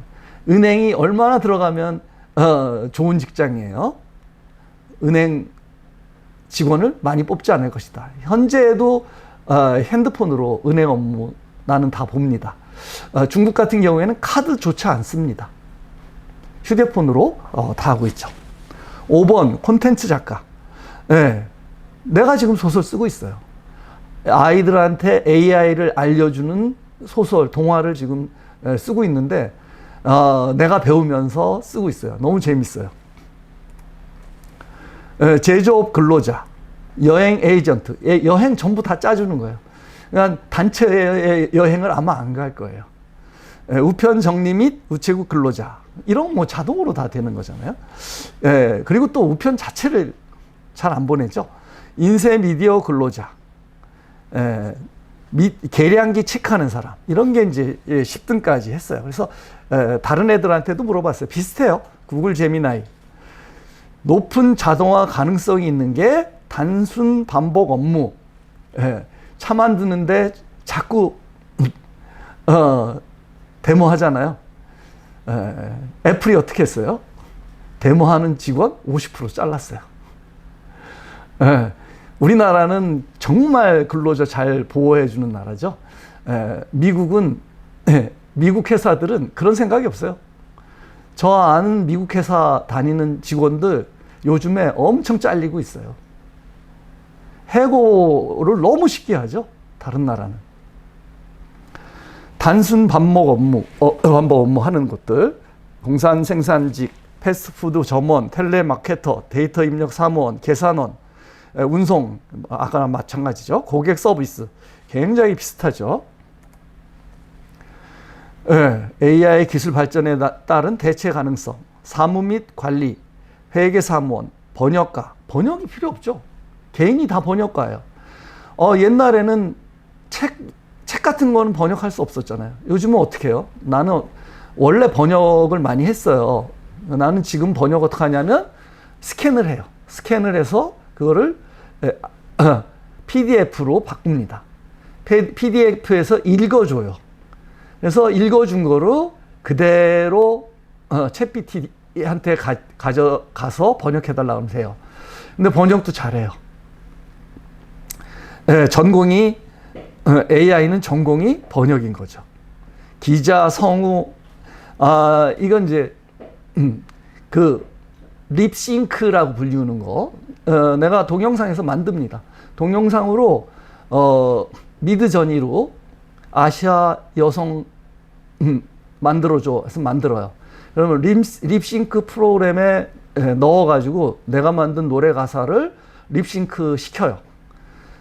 은행이 얼마나 들어가면 좋은 직장이에요. 은행 직원을 많이 뽑지 않을 것이다. 현재도 핸드폰으로 은행 업무 나는 다 봅니다. 중국 같은 경우에는 카드조차 안 씁니다. 휴대폰으로 다 하고 있죠. 5번 콘텐츠 작가. 네, 내가 지금 소설 쓰고 있어요. 아이들한테 AI를 알려주는 소설, 동화를 지금 쓰고 있는데 내가 배우면서 쓰고 있어요. 너무 재밌어요. 제조업 근로자, 여행 에이전트, 여행 전부 다 짜주는 거예요. 그러니까 단체 여행을 아마 안 갈 거예요. 우편 정리 및 우체국 근로자, 이런 뭐 자동으로 다 되는 거잖아요. 그리고 또 우편 자체를 잘 안 보내죠. 인쇄 미디어 근로자, 계량기 체크하는 사람, 이런 게 이제 10등까지 했어요. 그래서 다른 애들한테도 물어봤어요. 비슷해요. 구글 제미나이. 높은 자동화 가능성이 있는 게 단순 반복 업무. 차 만드는데 자꾸 데모 하잖아요. 애플이 어떻게 했어요? 데모하는 직원 50% 잘랐어요. 우리나라는 정말 근로자 잘 보호해주는 나라죠. 미국은, 미국 회사들은 그런 생각이 없어요. 저 아는 미국 회사 다니는 직원들 요즘에 엄청 잘리고 있어요. 해고를 너무 쉽게 하죠. 다른 나라는. 단순 반복 업무 하는 것들, 공산 생산직, 패스트푸드 점원, 텔레마케터, 데이터 입력 사무원, 계산원, 운송, 아까랑 마찬가지죠. 고객 서비스, 굉장히 비슷하죠. AI 기술 발전에 따른 대체 가능성, 사무 및 관리, 회계 사무원, 번역가. 번역이 필요 없죠. 개인이 다 번역가예요. 옛날에는 책 같은 거는 번역할 수 없었잖아요. 요즘은 어떻게 해요? 나는 원래 번역을 많이 했어요. 나는 지금 번역 어떻게 하냐면 스캔을 해요. 스캔을 해서 그거를 PDF로 바꿉니다. PDF에서 읽어줘요. 그래서 읽어준 거로 그대로 챗GPT한테 가져가서 번역해달라고 하면 돼요. 근데 번역도 잘해요. 전공이 AI는 전공이 번역인 거죠. 기자, 성우, 이건 이제 그 립싱크라고 불리우는 거. 내가 동영상에서 만듭니다. 동영상으로 미드저니로 아시아 여성 만들어줘 해서 만들어요. 그러면 립싱크 프로그램에 넣어가지고 내가 만든 노래 가사를 립싱크 시켜요.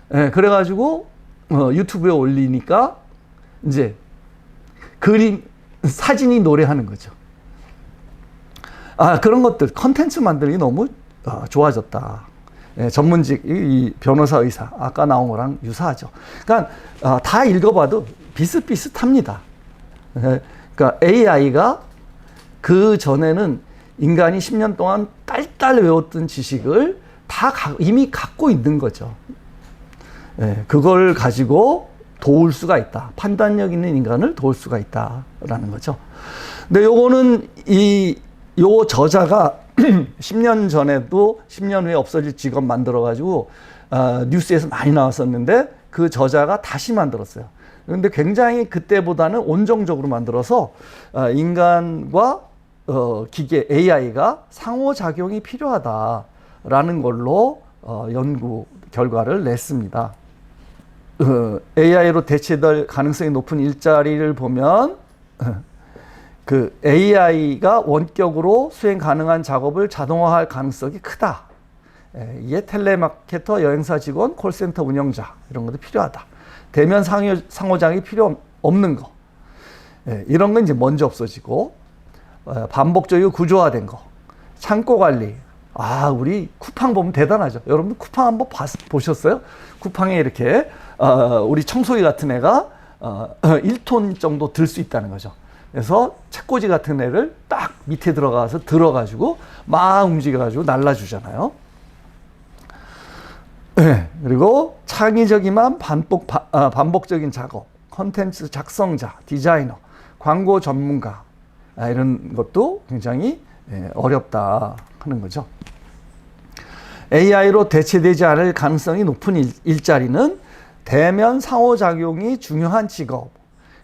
그래가지고 유튜브에 올리니까 이제 사진이 노래하는 거죠. 그런 것들, 컨텐츠 만들기 너무 좋아졌다. 전문직, 이 변호사, 의사, 아까 나온 거랑 유사하죠. 그러니까 다 읽어봐도 비슷비슷합니다. 그러니까 AI가 그 전에는 인간이 10년 동안 딸딸 외웠던 지식을 다 이미 갖고 있는 거죠. 그걸 가지고 도울 수가 있다. 판단력 있는 인간을 도울 수가 있다라는 거죠. 근데 요거는 요 저자가 10년 전에도 10년 후에 없어질 직업 만들어가지고 뉴스에서 많이 나왔었는데 그 저자가 다시 만들었어요. 그런데 굉장히 그때보다는 온정적으로 만들어서 인간과 기계 AI가 상호작용이 필요하다라는 걸로 연구 결과를 냈습니다. AI로 대체될 가능성이 높은 일자리를 보면 그 AI가 원격으로 수행 가능한 작업을 자동화할 가능성이 크다. 이게 텔레마케터, 여행사 직원, 콜센터 운영자 이런 것도 필요하다. 대면 상호작용이 필요 없는 거. 이런 건 이제 먼저 없어지고 반복적이고 구조화된 거. 창고 관리. 우리 쿠팡 보면 대단하죠. 여러분 쿠팡 한번 보셨어요? 쿠팡에 이렇게 우리 청소기 같은 애가 1톤 정도 들 수 있다는 거죠. 그래서 책꽂이 같은 애를 딱 밑에 들어가지고 막 움직여가지고 날라주잖아요. 네, 그리고 창의적이만 반복적인 작업, 컨텐츠 작성자, 디자이너, 광고 전문가 이런 것도 굉장히 어렵다 하는 거죠. AI로 대체되지 않을 가능성이 높은 일자리는 대면 상호작용이 중요한 직업.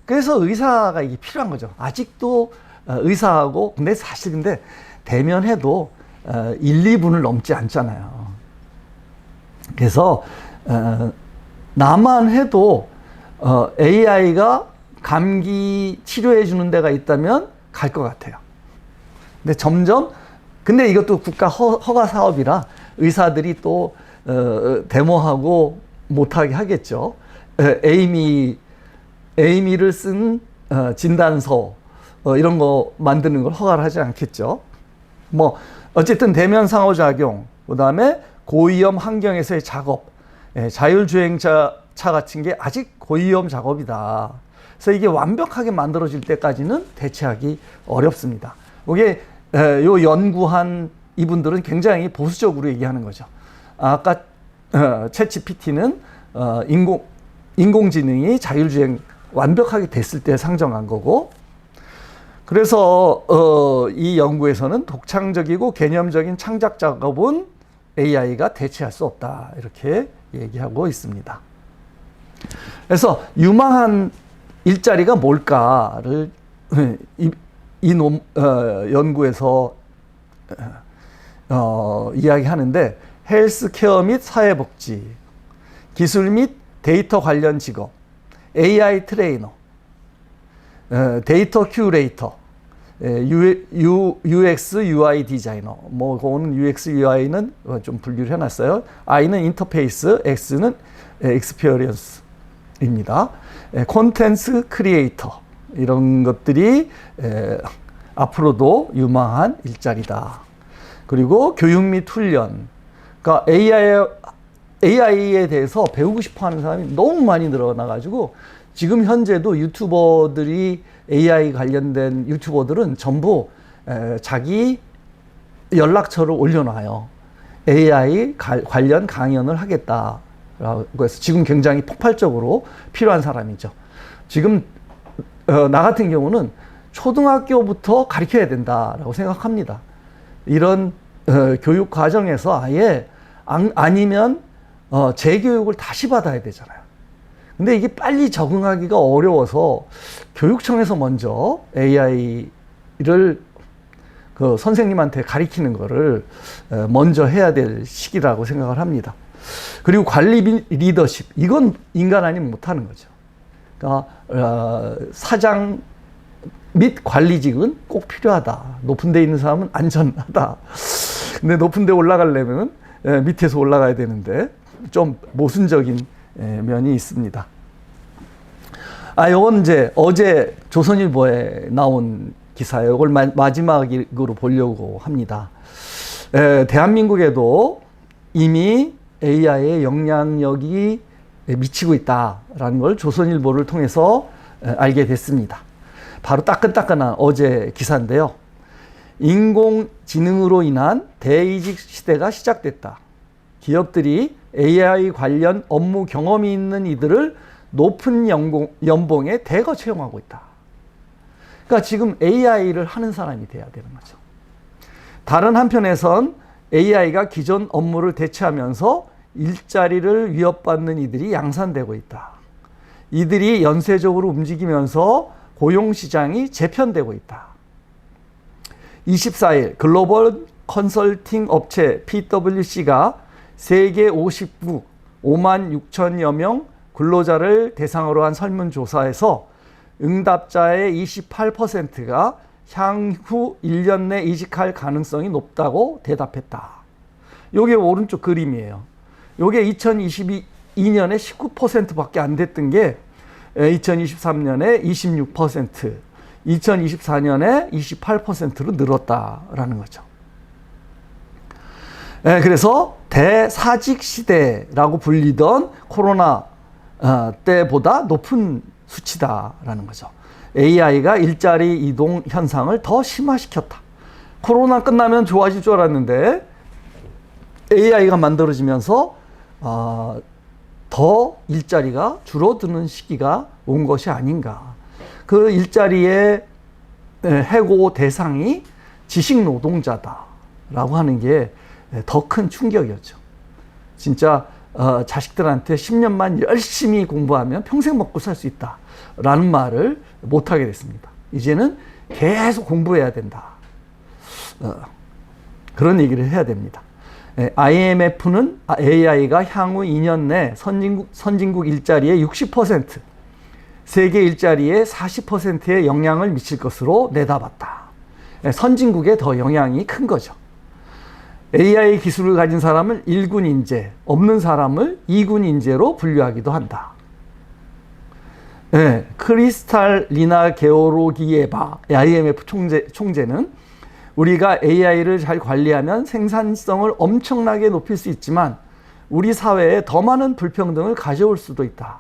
그래서 의사가 이게 필요한 거죠. 아직도 의사하고 근데 대면해도 1, 2분을 넘지 않잖아요. 그래서 나만 해도 AI가 감기 치료해 주는 데가 있다면 갈 것 같아요. 근데 근데 이것도 국가 허가 사업이라 의사들이 또 데모하고 못하게 하겠죠. 에이미를 쓴 진단서 이런 거 만드는 걸 허가를 하지 않겠죠. 어쨌든 대면 상호작용, 그다음에 고위험 환경에서의 작업, 자율주행차 같은 게 아직 고위험 작업이다. 그래서 이게 완벽하게 만들어질 때까지는 대체하기 어렵습니다. 이게 요 연구한 이분들은 굉장히 보수적으로 얘기하는 거죠. 아까 챗GPT는 인공지능이 자율주행 완벽하게 됐을 때 상정한 거고, 그래서 이 연구에서는 독창적이고 개념적인 창작 작업은 AI가 대체할 수 없다 이렇게 얘기하고 있습니다. 그래서 유망한 일자리가 뭘까를 연구에서 이야기하는데 헬스케어 및 사회복지, 기술 및 데이터 관련 직업, AI 트레이너, 데이터 큐레이터, UX, UI 디자이너. 그거는 UX, UI는 좀 분류를 해놨어요. I는 인터페이스, X는 experience입니다. 콘텐츠 크리에이터. 이런 것들이 앞으로도 유망한 일자리다. 그리고 교육 및 훈련. 그러니까 AI에 대해서 배우고 싶어 하는 사람이 너무 많이 늘어나가지고 지금 현재도 AI 관련된 유튜버들은 전부 자기 연락처를 올려놔요. AI 관련 강연을 하겠다라고 해서 지금 굉장히 폭발적으로 필요한 사람이죠. 지금 나 같은 경우는 초등학교부터 가르쳐야 된다라고 생각합니다. 이런 교육 과정에서 아예 아니면 재교육을 다시 받아야 되잖아요. 근데 이게 빨리 적응하기가 어려워서 교육청에서 먼저 AI를 선생님한테 가르치는 거를 먼저 해야 될 시기라고 생각을 합니다. 그리고 관리 리더십, 이건 인간 아니면 못하는 거죠. 그러니까 사장 및 관리직은 꼭 필요하다. 높은 데 있는 사람은 안전하다. 근데 높은 데 올라가려면 밑에서 올라가야 되는데 좀 모순적인 면이 있습니다. 요건 이제 어제 조선일보에 나온 기사예요. 이걸 마지막으로 보려고 합니다. 대한민국에도 이미 AI의 영향력이 미치고 있다라는 걸 조선일보를 통해서 알게 됐습니다. 바로 따끈따끈한 어제 기사인데요. 인공지능으로 인한 대이직 시대가 시작됐다. 기업들이 AI 관련 업무 경험이 있는 이들을 높은 연봉에 대거 채용하고 있다. 그러니까 지금 AI를 하는 사람이 돼야 되는 거죠. 다른 한편에선 AI가 기존 업무를 대체하면서 일자리를 위협받는 이들이 양산되고 있다. 이들이 연쇄적으로 움직이면서 고용시장이 재편되고 있다. 24일 글로벌 컨설팅 업체 PwC가 세계 50국 5만 6천여 명 근로자를 대상으로 한 설문조사에서 응답자의 28%가 향후 1년 내 이직할 가능성이 높다고 대답했다. 요게 오른쪽 그림이에요. 요게 2022년에 19%밖에 안 됐던 게 2023년에 26%, 2024년에 28%로 늘었다라는 거죠. 그래서 대사직 시대라고 불리던 코로나 때보다 높은 수치다라는 거죠. AI가 일자리 이동 현상을 더 심화시켰다. 코로나 끝나면 좋아질 줄 알았는데 AI가 만들어지면서 더 일자리가 줄어드는 시기가 온 것이 아닌가. 그 일자리의 해고 대상이 지식 노동자다라고 하는 게 더 큰 충격이었죠. 진짜 자식들한테 10년만 열심히 공부하면 평생 먹고 살 수 있다라는 말을 못하게 됐습니다. 이제는 계속 공부해야 된다. 그런 얘기를 해야 됩니다. IMF는 AI가 향후 2년 내 선진국 일자리의 60%, 세계 일자리의 40%에 영향을 미칠 것으로 내다봤다. 선진국에 더 영향이 큰 거죠. AI 기술을 가진 사람을 1군 인재, 없는 사람을 2군 인재로 분류하기도 한다. 크리스탈리나 게오로기예바 IMF 총재는 우리가 AI를 잘 관리하면 생산성을 엄청나게 높일 수 있지만 우리 사회에 더 많은 불평등을 가져올 수도 있다.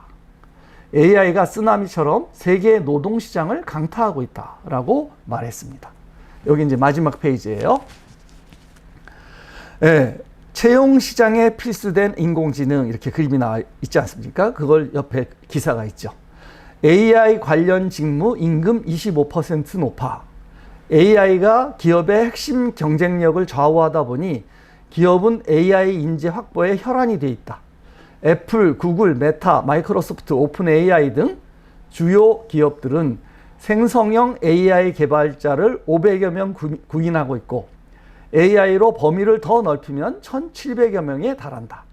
AI가 쓰나미처럼 세계 노동시장을 강타하고 있다라고 말했습니다. 여기 이제 마지막 페이지예요. 채용 시장에 필수된 인공지능 이렇게 그림이 나와 있지 않습니까? 그걸 옆에 기사가 있죠. AI 관련 직무 임금 25% 높아. AI가 기업의 핵심 경쟁력을 좌우하다 보니 기업은 AI 인재 확보에 혈안이 돼 있다. 애플, 구글, 메타, 마이크로소프트, 오픈 AI 등 주요 기업들은 생성형 AI 개발자를 500여 명 구인하고 있고 AI로 범위를 더 넓히면 1,700여 명에 달한다.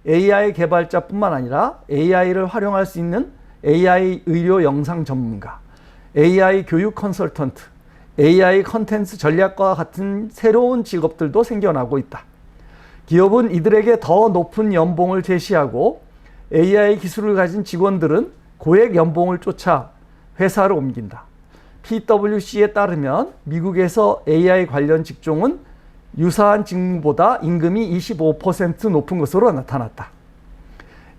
AI 개발자뿐만 아니라 AI를 활용할 수 있는 AI 의료 영상 전문가, AI 교육 컨설턴트, AI 컨텐츠 전략가와 같은 새로운 직업들도 생겨나고 있다. 기업은 이들에게 더 높은 연봉을 제시하고 AI 기술을 가진 직원들은 고액 연봉을 쫓아 회사를 옮긴다. PwC에 따르면 미국에서 AI 관련 직종은 유사한 직무보다 임금이 25% 높은 것으로 나타났다.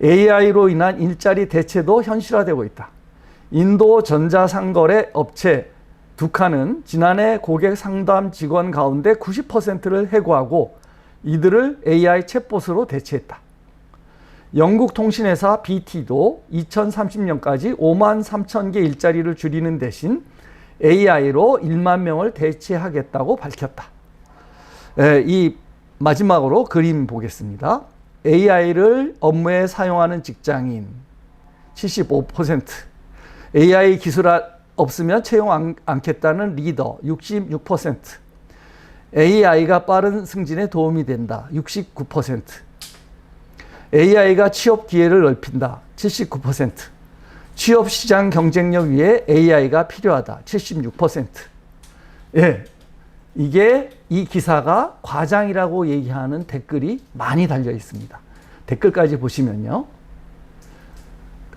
AI로 인한 일자리 대체도 현실화되고 있다. 인도 전자상거래 업체 두카는 지난해 고객 상담 직원 가운데 90%를 해고하고 이들을 AI 챗봇으로 대체했다. 영국 통신회사 BT도 2030년까지 5만 3천 개 일자리를 줄이는 대신 AI로 1만 명을 대체하겠다고 밝혔다. 이 마지막으로 그림 보겠습니다. AI를 업무에 사용하는 직장인 75%, AI 기술 없으면 채용 않겠다는 리더 66%, AI가 빠른 승진에 도움이 된다 69%, AI가 취업 기회를 넓힌다 79%, 취업 시장 경쟁력 위에 AI가 필요하다 76%. 이게 이 기사가 과장이라고 얘기하는 댓글이 많이 달려 있습니다. 댓글까지 보시면요.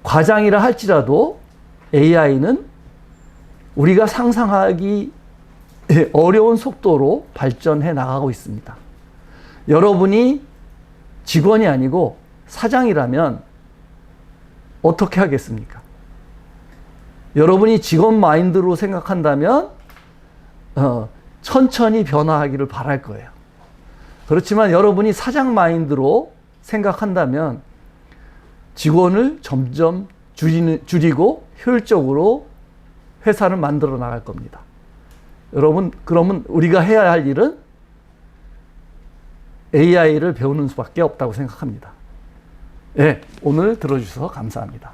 과장이라 할지라도 AI는 우리가 상상하기 어려운 속도로 발전해 나가고 있습니다. 여러분이 직원이 아니고 사장이라면 어떻게 하겠습니까? 여러분이 직원 마인드로 생각한다면 천천히 변화하기를 바랄 거예요. 그렇지만 여러분이 사장 마인드로 생각한다면 직원을 점점 줄이고 효율적으로 회사를 만들어 나갈 겁니다. 여러분, 그러면 우리가 해야 할 일은 AI를 배우는 수밖에 없다고 생각합니다. 오늘 들어주셔서 감사합니다.